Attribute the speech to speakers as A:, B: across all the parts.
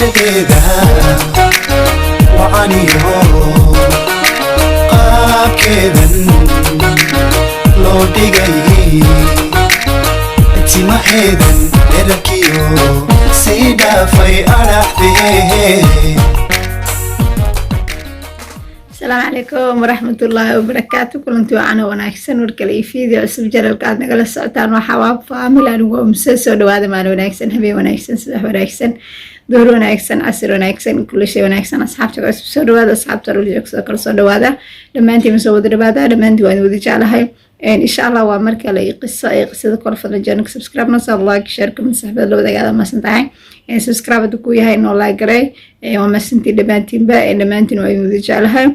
A: shadeeda wacaniyo qaabkeedan loo dhigay timaheedan dherarkiyo sii dhaafay adhaxdee.
B: السلام عليكم ورحمة الله وبركاته. كلنتي وعنا وناكسن وركلي فيديو عصب جرب قاعد نقل السعتان وحواب فاميلان ومسلسل وهذا ما وناكسن هبي وناكسن سلاح وناكسن دور وناكسن عصر وناكسن كل شيء وناكسن أصحاب عصب سود وهذا أصحاب ترولي جكسر كل صود وهذا لما أنتي مسود ربادا لما أنتي وين ودي على إن شاء الله وامرك لي قصة كل فضل جانك سبسكرايب نصر لايك شير كم سحب لو ده قاعد ما سنتعين يعني سبسكرايب تكوي هاي إنه لايك رأي وما سنتي لبنتين بقى إن ما أنتي وين ودي على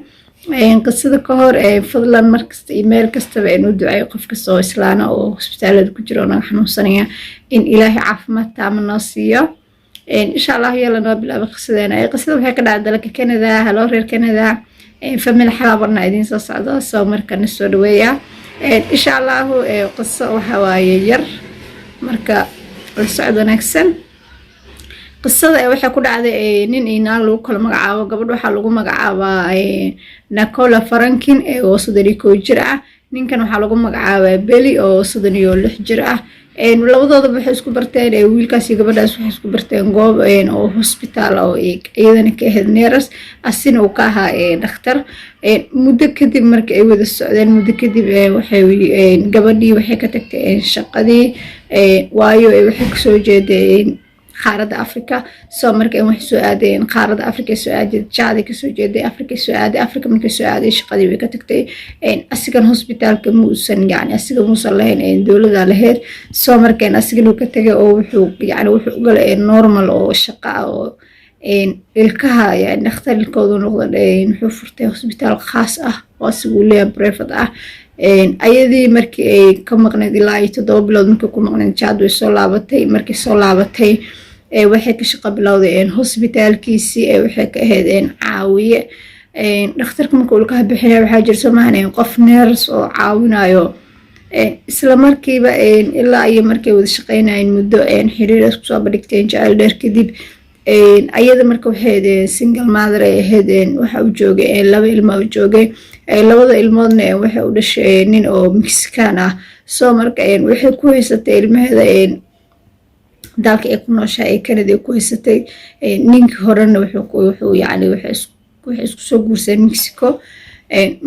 B: قصة كهور فضلا مركز إيميل كستبع إنه دعاء قف كسو إسلانا أو هسبتالة كجرونا حنوصانية إن إلهي عافمة تعمل ناصية إن شاء الله يلا نوبل قصدنا قصة وهيك قاعدة لك كندا هلو رير كندا فمن حلابرنا عيدين صعدة سو مركز السودوية إن شاء الله قصة وحواي ير مركز السعودة نكسن qisada waxay ku dhacday nin inaag lagu kala magacaabo gabadh waxa lagu magacaabaa Nicola Franklin oo 32 jir ah ninkan waxa lagu magacaabaa Billy oo 36 jir ah labadooda waxay isku barteen wiilkaas iyo gabadhaas waxay isku barteen goob oo hospital oo iyadana ka ahayd nurse asina uu ka ahaa dhakhtar muddo kadib markii ay wada socdeen muddo kadib waxay gabadhii waxay ka tagtay shaqadii waayo waxay ka soo jeedeen قارة أفريقيا سو مركي وحسو آدين قارة أفريقيا سو آدي جادي كسو جدي أفريقيا سو آدي أفريقيا من كسو آدي شقدي ويكتكتي أسيقن هوسبيتال كموسن يعني أسيقن موصل لهن دولة لهير سو مركي أسيقن وكتكي أو وحو يعني وحو قل نورمال أو الشقاء أو الكها يعني نختار الكودون نقدر نحفرتي هوسبيتال خاص واسيقول لي بريفت ayadii markii ay ka maqnayd ilaa 7 bilood markii ku maqnayd jaad way soo laabatay markii soo laabatay waxay ka shaqo bilowday hospitaalkiisii waxay ka ahayd caawiye dhakhtarka markuu ka bixinay waxa jir Soomaaliya qof nurse oo caawinayo isla markiiba ilaa ay markay wada shaqeynayeen muddo xiriir isku soo badhigteen jacayl dheer kadib ayada markuu waxay single mother ay ahayd waxa uu joogay laba ilmo uu joogay labada ilmoodna waxa uu dhashay nin oo Mexican ah soo markay waxay ku haysatay ilmaheeda dalka ay ku nooshahay Canada ku haysatay ninka horena wuxuu yani waxay isku soo guursan Mexico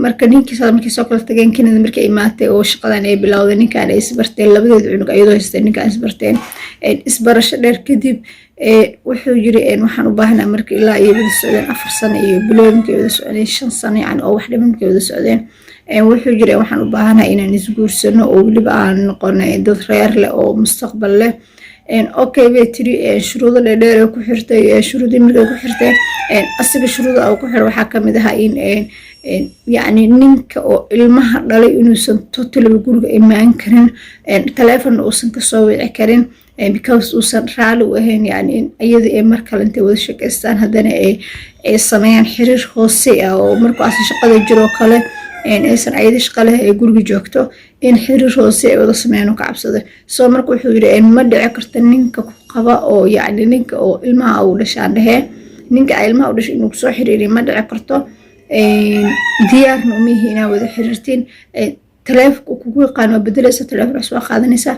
B: marka ninkiisa markii soo kala tageen Canada markii ay imaatay oo shaqadan ay bilowday ninkan ay isbarteen labadeed cunug ayadoo haysteen ninkan isbarteen isbarasho dheer kadib wuxuu yiri waxaan u baahnaa markii ilaa ay wada socdeen 4 sano iyo bilowgii wada socdeen 5 sano yani oo wax dhimanka wada socdeen wuxuu yiri waxaan u baahnaa inaan isguursano oo waliba aan noqono dad reer leh oo mustaqbal leh okay way tiri shuruudo dheer ku xirtay shuruudii markay ku xirtay asiga shuruudo oo ku xir waxa kamid ah in يعني ninka oo ilmaha dhalay inuusan totally guriga imaan karin telefoon uusan ka soo wici karin because uusan raali u ahayn yani iyada ay mar kale intay wada shaqeystaan hadana ay sameeyaan xiriir hoose oo markaas shaqada jiro kale aysan ayada shaqale ay guriga joogto in xiriir hoose ay wada sameeyaan ka cabsado soo markuu wuxuu yiri ma dhici karto ninka ku qaba oo yani ninka oo ilmaha uu dhashaan dhahe ninka ilmaha uu dhashay inuu soo xiriiriyo ma dhici karto diyaar nuumihiina wada xiriirtiin telefoonku kugu yaqaan bedelaysa telefoon soo qaadanaysa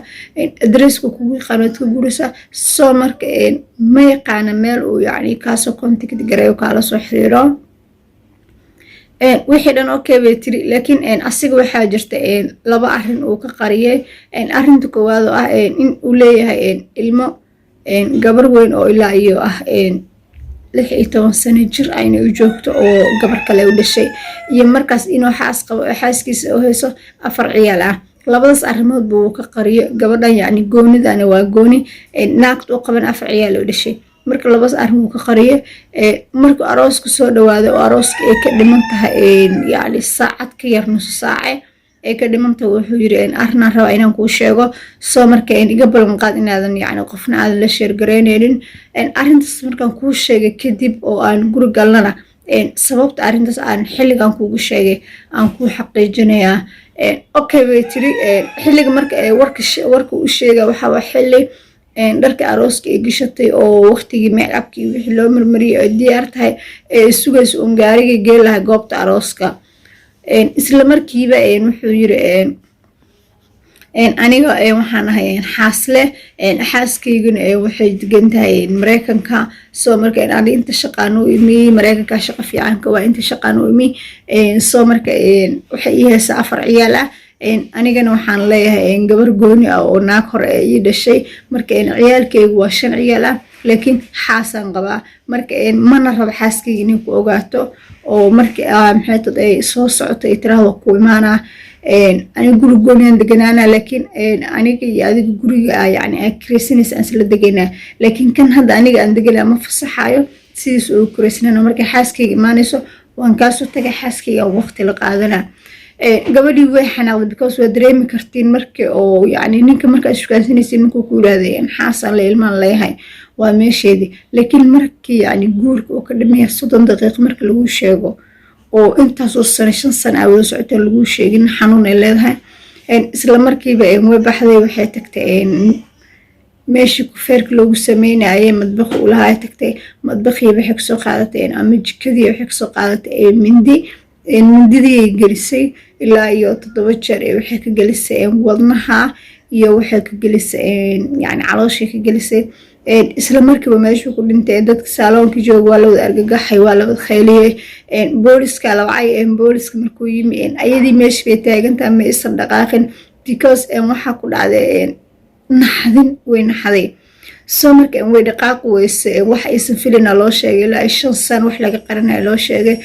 B: adresska kugu yaqaan ka guuraysa soo marka ma yaqaan meel uu yani ka soo contact gareeyo kala soo xiriiro wixii dhan okay way tiri laakiin asiga waxa jirta laba arrin uu ka qariyay arrinta koowaad oo ah in uu leeyahay ilmo gabar weyn oo ilaa iyo ah 16 sano jir ayna u joogto oo gabar kale u dhashay iyo markaas inuu xaas qabo xaaskiisa oo hayso 4 ciyaal ah labadaas arrimood buu ka qariyo gabadhan yani goonidana waa gooni naagtu oo qaban 4 ciyaal oo dhashay marka labadaas arrimood ka qariyo markuu aroosku soo dhawaado oo arooska ay ka dhiman tahay yani saacad ka yar nus saace ay ka dhimanta wuxuu yiri arna raba inaan ku sheego soo marka iga ballan qaad inaadan yani qofna aad la sheer gareyneen arintaas markaan ku sheegay kadib oo aan guri galnana sababta arintaas aan xilligan kuugu sheegay aan ku xaqiijinayaa okay way tiri xilliga marka warka u sheegay waxa waa xilli dharka arooska ay gashatay oo waqtigii make-upkii wixii loo marmariyay oo diyaar tahay sugaysa uun gaariga geel lahay goobta arooska isla markiiba wuxuu yiri aniga waxaan ahay xaasle xaaskayguna waxay degan tahay Mareykanka soo marka aniga inta shaqaan u imi Mareykanka shaqo fiican ka waa inta shaqaan u imi soo marka waxay ii haysaa 4 ciyaal ah anigana waxaan leeyahay gabar gooni ah oo naag hore ii dhashay marka ciyaalkaygu waa 5 ciyaal ah laakiin xaasan qabaa marka mana rabo xaaskayga inay ku ogaato oo markii maxay tahay soo socoto ay tiraahdo ku imaana aniga guri gooniyan deganaana laakiin aniga iyo adiga guriga yani kreesinaysa aan isla deganaa laakiin kan hadda aniga aan deganaa ma fasaxayo sidiis oo kreesinana marka xaaskayga imaanayso waan kaasoo tagay xaaskayga waqti la qaadanaa gabadhii way xanaaqday because waa dareemi kartiin markii oo yani ninka markaa ishukaansanaysa ninkuu ku yiraahday xaasan la ilmaan leeyahay waa meesheedii laakiin markii yani guurka oo ka dhameeya 30 daqiiqo marka lagu sheego oo intaas oo sano 5 sano awal socotay lagu sheegin xanuun ay leedahay isla markiiba way baxday waxay tagtay meeshii ku feerka loogu sameynayay madbaq u lahaa tagtay madbaqii waxay ka soo qaadatay ama jikadii waxay ka soo qaadatay mindidii ay gelisay ilaa iyo 7 jeer waxay ka gelisay wadnaha iyo waxay ka gelisay yani calooshii ka gelisay isla markiiba meeshuu ku dhintay dadka saaloonka jooga waa la wada argagaxay waa la wada khayliyay booliska la wacay booliska markuu yimi ayadii meeshii bay taagantahay ma isan dhaqaaqin because waxa ku dhacday naxdin way naxday soo marka way dhaqaaq weyse wax aysan filina loo sheegay ilaa 5 sano wax laga qaranayo loo sheegay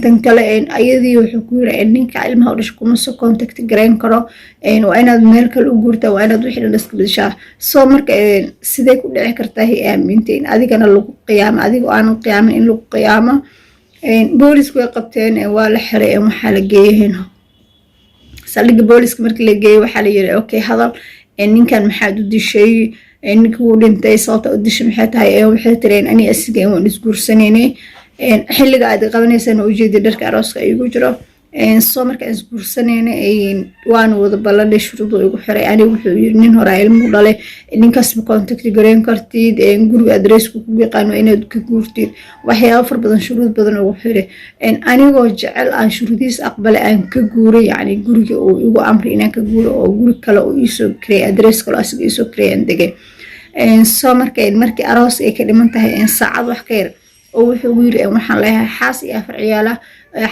B: tan kale ayadii wuxuu ku yiri ninka ilmaha u dhashay kuma soo contact gareyn karo waa inaad meel kale u guurtaa waa inaad wixii la iska bedeshaa soo marka sidee ku dhici kartaa hay aaminteen adigana lagu qiyaamo adiga aan qiyaamin in lagu qiyaamo boolisku way qabteen waa la xiray waxa la geeyay saldhigga booliska markii la geeyay waxa la yiri okay hadal ninkan maxaad u dishay ninka uu dhintay sababta u dishay maxay tahay waxay tireen ani asiga waan isguursaneynay xilliga aad qabanaysan oo jeedii dharka arooska ay ugu jiro soo marka isguursaneynay waan wada ballanay shuruudo ugu xiray ani wuxuu yiri nin hore ilmo dhalay ninkaas ma contact gareyn kartid guriga address-ku ku yaqaan inaad ka guurtid waxyaabo far badan shuruud badan ugu xiray anigoo jecel aan shuruudiis aqbalay aan ka guuray yani guriga oo igu amri inaan ka guuro oo guri kale oo ii soo kiray address kale asiga ii soo kiray aan degay soo markii aroos ay ka dhiman tahay saacad wax ka yar oo wuxuu yiri waxaan leeyahay xaas iyo 4 ciyaal ah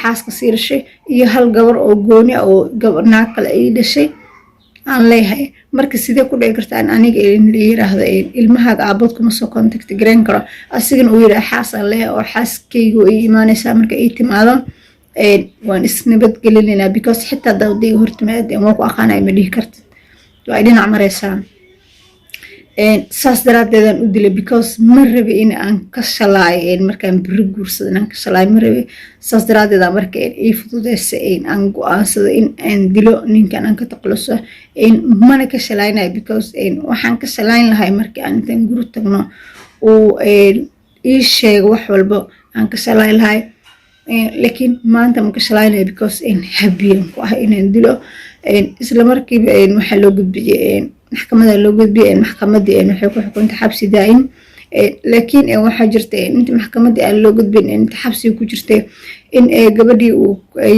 B: xaaska sii dhashay iyo hal gabar oo gooni ah oo gabar naag kale ay dhashay aan leeyahay marka sidee ku dhici kartaa aniga yiraahdo ilmahaaga aabad kuma soo contact gareyn karo asigana uu yiri xaas aan leeyahay oo xaaskaygu ay imaanaysaa marka ay timaado waan isnabad gelinayna because xitaa dawdiga hortimaadeen waa ku aqaanay ma dhihi kartid waa dhinac maraysaa saas daraadeedan u dilay because ma rabi in aan ka shalaayo markaan biri guursado inaan ka shalaayo ma rabi saas daraadeeda marka ii fududeysa aan go'aansado in aan dilo ninkan aan ka taqluso mana ka shalaaynayo because waxaan ka shalayn lahay markii aan intaan guri tagno uu ii sheego wax walba aan ka shalayn lahay laakiin maanta ma ka shalaynayo because habiyan ku ah inaan dilo isla markiiba waxa loo gudbiyay maxkamadda loo gudbiyay maxkamadda waxay ku xukuntay xabsi daa'im laakiin waxa jirtay inta maxkamadda aan loo gudbin inta xabsi ku jirtay in gabadhii uu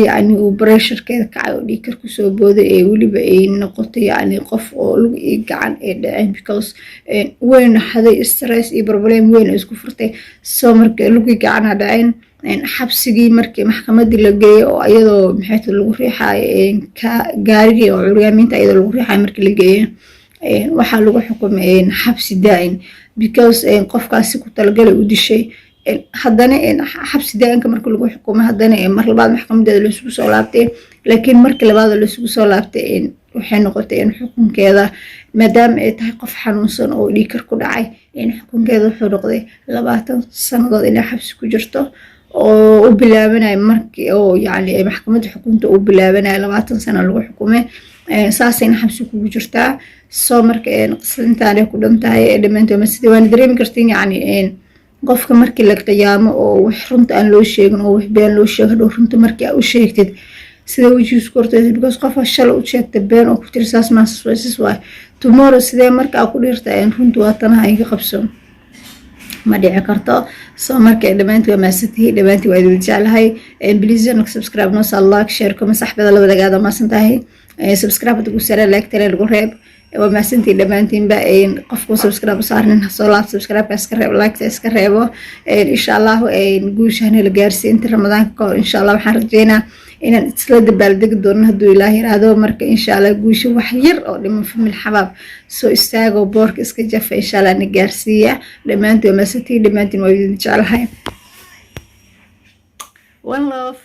B: yani uu pressure-keeda kacay oo dhiig kar ku soo booday waliba ay noqotay yani qof oo lagu gacan dhacay because weyn haday stress iyo problem weyn isku furtay soo marka lagu gacan dhacay xabsigii markii maxkamadda la geeyay oo ayadoo maxay lagu riixay ka gaariga oo curyaaminta ayadoo lagu riixay markii la geeyay waxa lagu xukumay xabsi daa'im because qofkaasi ku talagalay u dishay haddana xabsi daa'imka markii lagu xukumay haddana mar labaad maxkamadda la isugu soo laabtay laakiin markii labaad la isugu soo laabtay waxay noqotay xukunkeeda maadaama ay tahay qof xanuunsan oo dhiig kar ku dhacay xukunkeeda wuxuu noqday 20 sanadood inay xabsi ku jirto oo u bilaabanay markii oo yani maxkamadda xukunta u bilaabanay 20 sano lagu xukumay saasayna xabsi kugu jirtaa soo marka qislintaan ay ku dhantahay dhamaantood ma sidii waan dareemi kartiin yani qofka markii la qiyaamo oo wax runta aan loo sheegin oo wax been loo sheego runta markii aad u sheegtid sida wajiis kortay because qof shal u sheegtay been oo ku tirsaas maasas waay tomorrow sidee markaa ku dhiirtaa in runtu waatanaha iga qabso ma dhici karto soo marka dhamaantii waa maasantahay dhamaantii waa idin jeclahay please like subscribe no like share comment saxbada la wadagaada maasantahay subscribe ugu sare like tare lagu reeb waa maasantahay dhamaantiin ba qofku subscribe saarnin soo laab subscribe iska reeb like iska reebo insha Allah guushan la gaarsiin inta ramadaanka ka hor insha Allah waxaan rajeynaa inaan isla dabaaldegi doono hadduu Ilaahay yiraahdo marka insha Allah guusha wax yar oo dhiman famil xabaab soo istaago boorka iska jafa insha Allah na gaarsiiya dhamaantii waa maasantahay dhamaantiin waa idin jeclahay one love